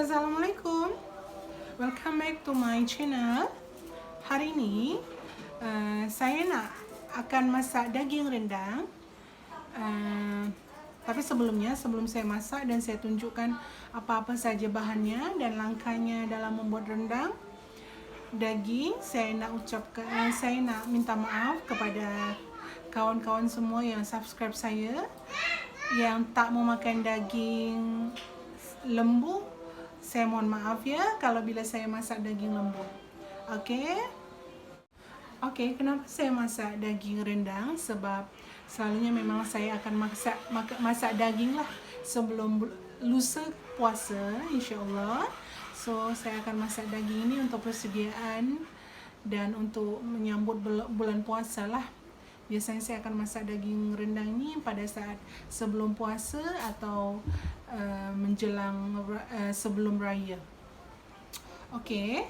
Assalamualaikum, welcome back to my channel. Hari ini saya akan masak daging rendang. Tapi sebelum saya masak dan saya tunjukkan apa-apa saja bahannya dan langkahnya dalam membuat rendang daging, saya nak minta maaf kepada kawan-kawan semua yang subscribe saya yang tak mau makan daging lembu. Saya mohon maaf ya kalau bila saya masak daging lembu. Okey, kenapa saya masak daging rendang? Sebab selalunya memang saya akan masak daging lah sebelum lusa puasa, insya-Allah. So, saya akan masak daging ini untuk persediaan dan untuk menyambut bulan puasa lah. Biasanya saya akan masak daging rendang ini pada saat sebelum puasa atau menjelang sebelum raya. Okey.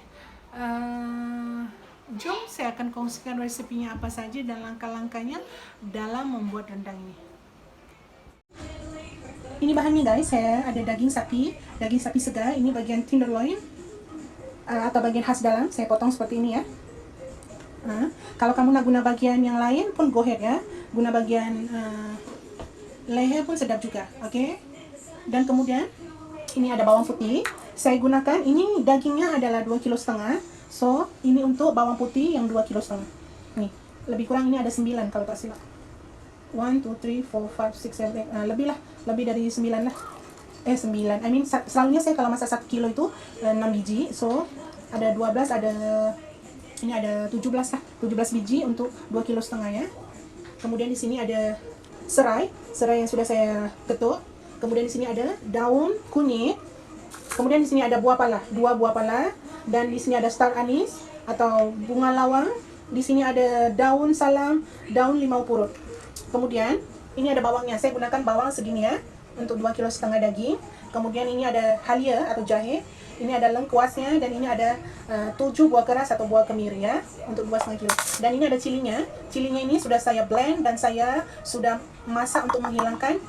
Jom saya akan kongsikan resepinya apa saja dan langkah-langkahnya dalam membuat rendang ini. Ini bahannya guys, saya ada daging sapi segar, ini bagian tenderloin atau bagian khas dalam, saya potong seperti ini ya. Kalau kamu nak guna bagian yang lain pun go ahead ya, guna bagian leher pun sedap juga, okey. Dan kemudian ini ada bawang putih, saya gunakan, ini dagingnya adalah 2,5 kg. So, ini untuk bawang putih yang 2,5 kg. Nih, lebih kurang ini ada 9 kalau tak silap. 1, 2, 3, 4, 5, 6, 7, 8, lebih dari 9 lah. 9. Selalunya saya kalau masak 1 kilo itu 6 biji. So, ada 12, ini ada 17 lah. 17 biji untuk 2,5 kg ya. Kemudian di sini ada serai yang sudah saya ketuk. Kemudian di sini ada daun kunyit. Kemudian di sini ada buah pala, 2 buah pala, dan di sini ada star anis atau bunga lawang. Di sini ada daun salam, daun limau purut. Kemudian ini ada bawangnya. Saya gunakan bawang segini ya untuk 2,5 kg daging. Kemudian ini ada halia atau jahe. Ini ada lengkuasnya dan ini ada 7 buah keras atau buah kemiri ya untuk 2,5 kg. Dan ini ada cilinya. Cilinya ini sudah saya blend dan saya sudah masak untuk menghilangkan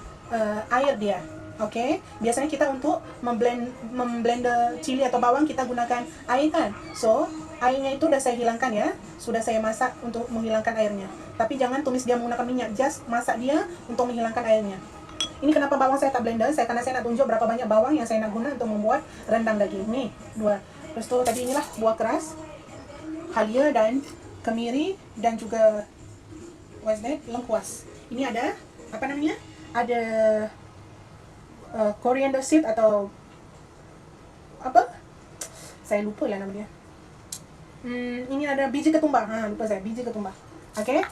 air dia. Okey, biasanya kita untuk memblender cili atau bawang kita gunakan air kan. So, airnya itu sudah saya hilangkan ya. Sudah saya masak untuk menghilangkan airnya. Tapi jangan tumis dia menggunakan minyak, just masak dia untuk menghilangkan airnya. Ini kenapa bawang saya tak blender? Karena saya nak tunjuk berapa banyak bawang yang saya nak guna untuk membuat rendang daging. Nih, 2. Lepas tu tadi inilah buah keras, halia dan kemiri dan juga lengkuas. Ini ada apa namanya? Ada coriander seed atau apa? Saya lupa lah nama dia. Ini ada biji ketumbar. Lupa saya, biji ketumbar. Okey.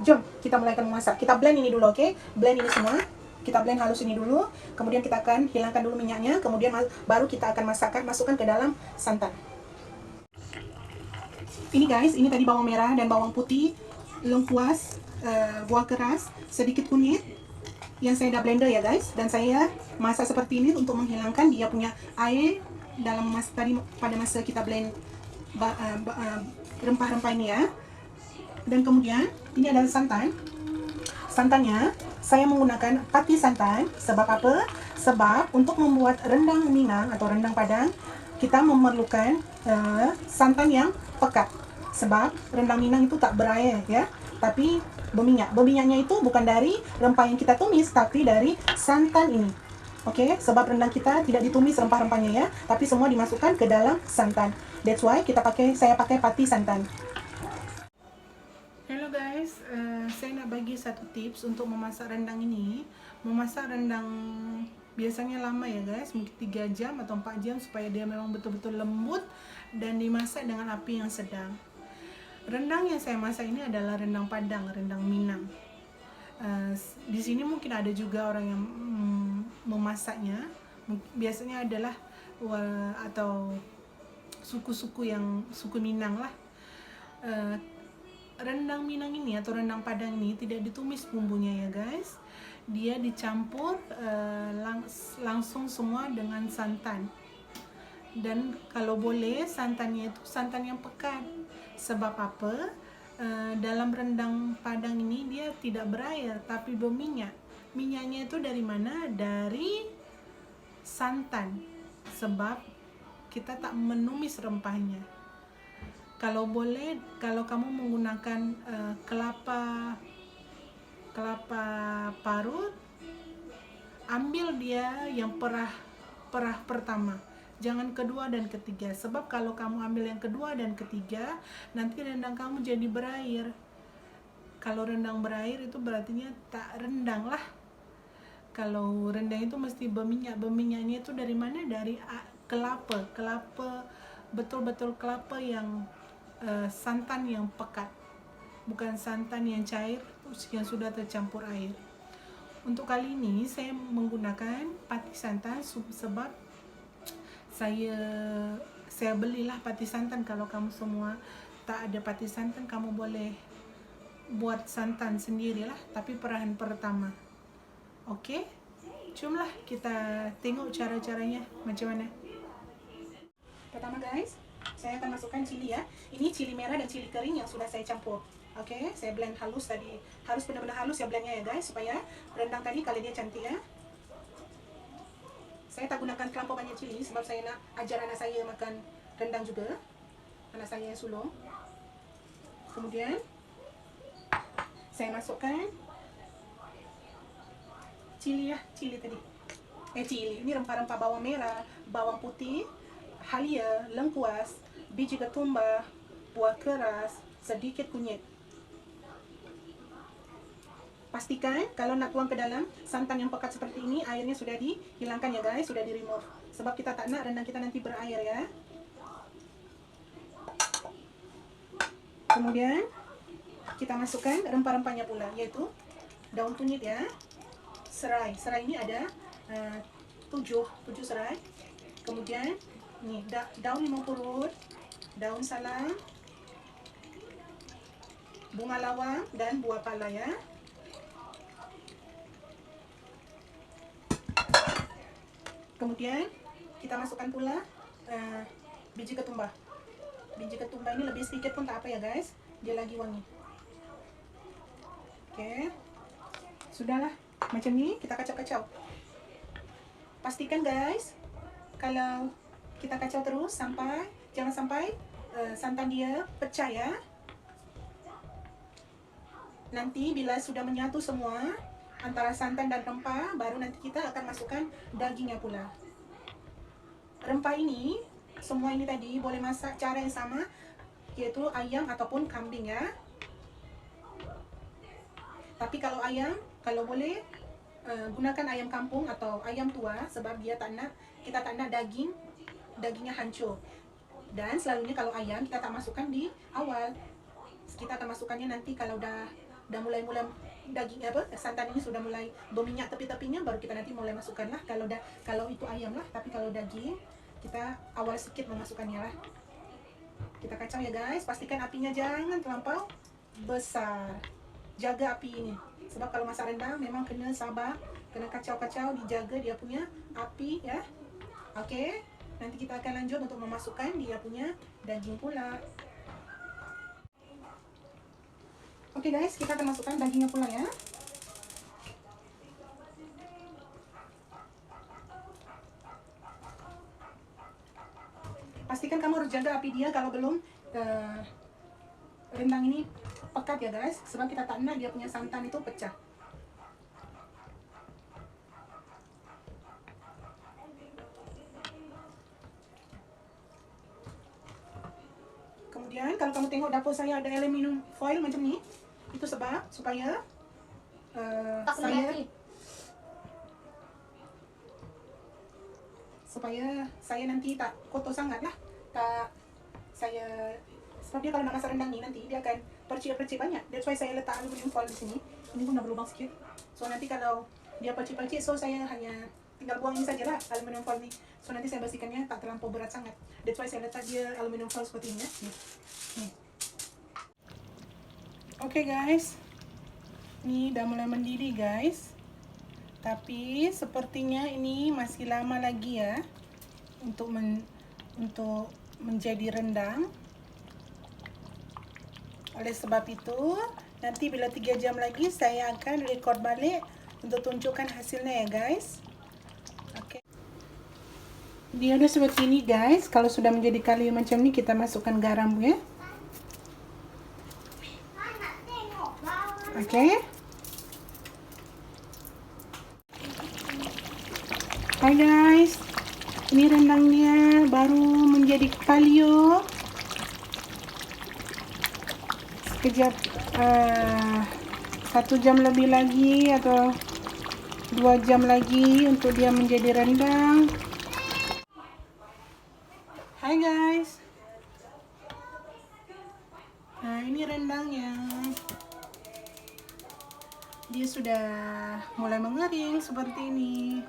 Jom kita mulaikan memasak. Kita blend ini dulu, okey? Blend ini semua. Kita blend halus ini dulu. Kemudian kita akan hilangkan dulu minyaknya. Kemudian baru kita akan masukkan ke dalam santan. Ini guys, ini tadi bawang merah dan bawang putih, lengkuas, buah keras, sedikit kunyit yang saya dah blender ya guys. Dan saya masak seperti ini untuk menghilangkan dia punya air dalam pada masa kita blend rempah-rempah ini ya. Dan kemudian ini adalah santan. Santannya saya menggunakan pati santan. Sebab apa? Sebab untuk membuat rendang Minang atau rendang Padang kita memerlukan santan yang pekat. Sebab rendang Minang itu tak berair ya, tapi berminyak. Berminyaknya itu bukan dari rempah yang kita tumis, tapi dari santan ini. Okey, sebab rendang kita tidak ditumis rempah-rempahnya ya, tapi semua dimasukkan ke dalam santan. That's why saya pakai pati santan. Hello guys, saya nak bagi satu tips untuk memasak rendang ini. Memasak rendang biasanya lama ya guys, mungkin 3 jam atau 4 jam supaya dia memang betul-betul lembut dan dimasak dengan api yang sedang. Rendang yang saya masak ini adalah rendang Padang, rendang Minang. Di sini mungkin ada juga orang yang memasaknya. Biasanya adalah atau suku-suku Minang lah. Rendang Minang ini atau rendang Padang ini tidak ditumis bumbunya ya guys. Dia dicampur langsung semua dengan santan. Dan kalau boleh santannya itu santan yang pekat. Sebab apa? Dalam rendang Padang ini dia tidak berair tapi berminyak. Minyaknya itu dari mana? Dari santan. sebab kita tak menumis rempahnya. Kalau boleh, kalau kamu menggunakan kelapa parut, ambil dia yang perah pertama, jangan kedua dan ketiga, sebab kalau kamu ambil yang kedua dan ketiga, nanti rendang kamu jadi berair. Kalau rendang berair itu berarti tak rendang lah. Kalau rendang itu mesti berminyak. Berminyaknya itu dari mana? Dari kelapa, betul-betul kelapa yang santan yang pekat, bukan santan yang cair yang sudah tercampur air. Untuk kali ini saya menggunakan pati santan sebab saya belilah pati santan. Kalau kamu semua tak ada pati santan, kamu boleh buat santan sendirilah, tapi perahan pertama. Oke, jomlah kita tengok cara-caranya macam mana. Pertama guys, saya akan masukkan cili ya. Ini cili merah dan cili kering yang sudah saya campur. Oke, saya blend halus tadi. Harus benar-benar halus ya blendnya ya guys, supaya rendang tadi kalau dia cantik ya. Saya tak gunakan terlampau banyak cili sebab saya nak ajar anak saya makan rendang juga. Anak saya yang sulung. Kemudian saya masukkan cili ya, cili tadi. Cili, ini rempah-rempah bawang merah, bawang putih, halia, lengkuas, biji ketumbar, buah keras, sedikit kunyit. Pastikan kalau nak tuang ke dalam santan yang pekat seperti ini, airnya sudah dihilangkan ya guys, sudah di remove. Sebab kita tak nak rendang kita nanti berair ya. Kemudian kita masukkan rempah-rempahnya pula, yaitu daun kunyit ya, serai. Serai ini ada 7 serai. Kemudian nih daun limau purut, daun salam, bunga lawang dan buah pala ya. Kemudian kita masukkan pula biji ketumbar. Biji ketumbar ini lebih sedikit pun tak apa ya guys, dia lagi wangi. Oke, sudahlah macam ni, kita kacau-kacau. Pastikan guys, kalau kita kacau terus jangan sampai santan dia pecah ya. Nanti bila sudah menyatu semua antara santan dan rempah, baru nanti kita akan masukkan dagingnya pula. Rempah ini, semua ini tadi boleh masak cara yang sama, yaitu ayam ataupun kambing ya. Tapi kalau ayam, kalau boleh gunakan ayam kampung atau ayam tua, sebab dia kita tak nak dagingnya hancur. Dan selalunya kalau ayam kita tak masukkan di awal, kita akan masukkannya nanti kalau dah mulai daging santan ini sudah mulai berminyak tepi-tepinya, baru kita nanti mulai masukkan lah. Kalau itu ayam lah. Tapi kalau daging, kita awal sedikit memasukkannya lah. Kita kacau ya guys, pastikan apinya jangan terlampau besar. Jaga api ini, sebab kalau masak rendang memang kena sabar, kena kacau-kacau, dijaga dia punya api ya. Oke, nanti kita akan lanjut untuk memasukkan dia punya daging pula. Oke guys, kita akan masukkan dagingnya pula ya. Pastikan kamu harus jaga api dia kalau belum rendang ini pekat ya guys, sebab kita tak nak dia punya santan itu pecah. Kemudian kalau kamu tengok dapur saya ada aluminium foil macam ni, itu supaya saya nanti tak kotor sangat lah. Sebab dia kalau nak masak rendang ni nanti dia akan percik-percik banyak. That's why saya letak aluminium foil di sini. Ini pun dah berlubang sikit. So nanti kalau dia percik-percik, so saya hanya tinggal buang ini sajalah aluminium foil ni. So nanti saya bersihkannya tak terlampau berat sangat. That's why saya letak dia aluminium foil seperti ini ya. Nih. Oke guys, ini dah mulai mendidih guys. Tapi sepertinya ini masih lama lagi ya untuk menjadi rendang. Oleh sebab itu, nanti bila 3 jam lagi saya akan record balik untuk tunjukkan hasilnya ya guys. Oke. Dia udah seperti ini guys. Kalau sudah menjadi kalio macam ini, kita masukkan garam ya. Oke. Hai guys, ini rendangnya baru menjadi kalio. Sekejap, 1 jam lebih lagi atau 2 jam lagi untuk dia menjadi rendang. Hai guys, nah ini rendangnya. Dia sudah mulai mengering seperti ini.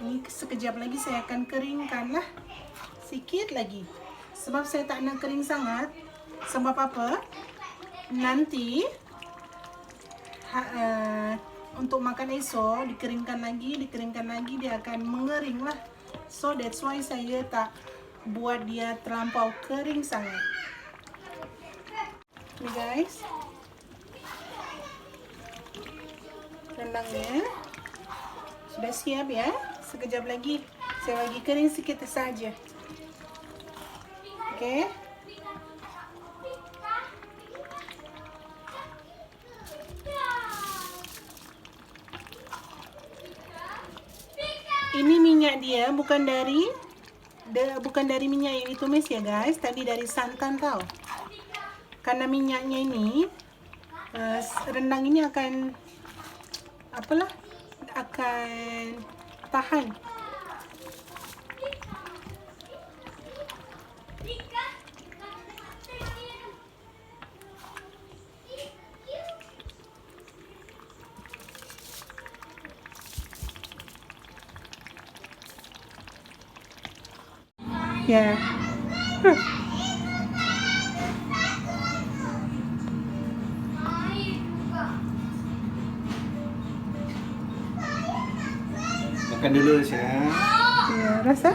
Ini sekejap lagi saya akan keringkan lah, sedikit lagi. Sebab saya tak nak kering sangat. Sebab apa? Nanti untuk makan esok dikeringkan lagi dia akan mengering lah. So that's why saya tak buat dia terlampau kering sangat. Ini guys, rendangnya sudah siap ya. Sekejap lagi saya bagi kering sedikit saja. Oke. Ini minyak dia bukan dari minyak yang ditumis ya guys, tadi dari santan tau. Karena minyaknya ini rendang ini akan tahan. Ya. Makan dulu saya. Ya, rasa?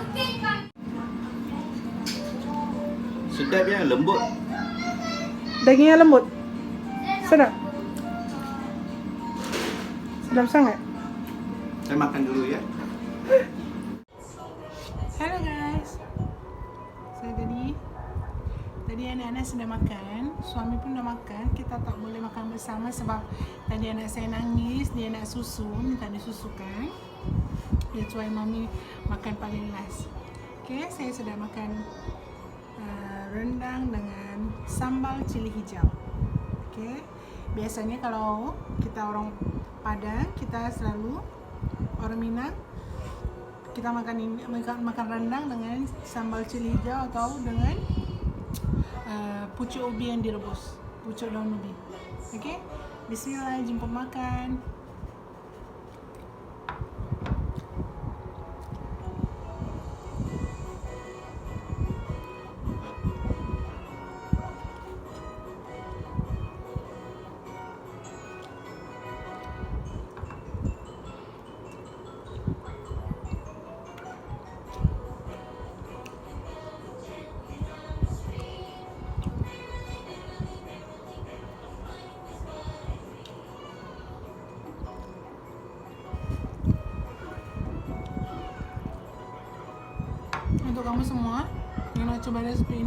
Sedap ya, lembut. Dagingnya lembut. Sedap. Sedap sangat. Saya makan dulu ya. Halo guys. Saya tadi anak-anak sudah makan, suami pun sudah makan. Kita tak boleh makan bersama sebab tadi anak saya nangis, dia nak susu, minta disusukan. That's why mami makan paling last. Okay, saya sudah makan rendang dengan sambal cili hijau. Okay, biasanya kalau kita orang Padang, kita selalu orang Minang, kita makan rendang dengan sambal cili hijau atau dengan pucuk ubi yang direbus, pucuk daun ubi. Okay, bismillah, jemput makan. Untuk kamu semua yang mau coba resipi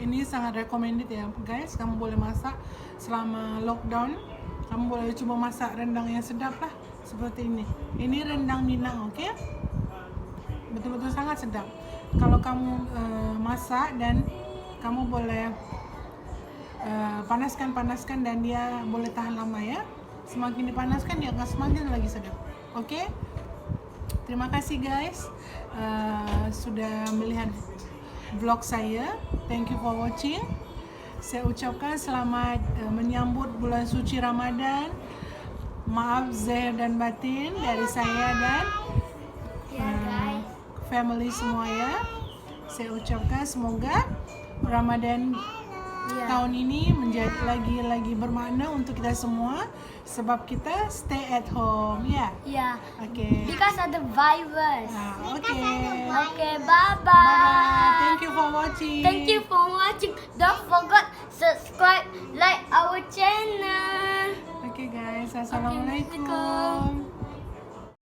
ini sangat recommended ya guys. Kamu boleh masak selama lockdown, kamu boleh coba masak rendang yang sedap lah seperti ini. Ini rendang Minang, oke? Betul-betul sangat sedap. Kalau kamu masak dan kamu boleh panaskan dan dia boleh tahan lama ya. Semakin dipanaskan dia akan semakin lagi sedap. Oke? Terima kasih guys sudah melihat vlog saya. Thank you for watching. Saya ucapkan selamat menyambut bulan suci Ramadan. Maaf zahir dan batin dari saya dan family semua ya. Saya ucapkan semoga Ramadan tahun ini menjadi lagi bermakna untuk kita semua sebab kita stay at home ya. Yeah. Okay. Because of the virus. Okay. Okay, bye bye. Bye. Thank you for watching. Thank you for watching. Don't forget subscribe, like our channel. Okay guys, assalamualaikum. Waalaikumsalam.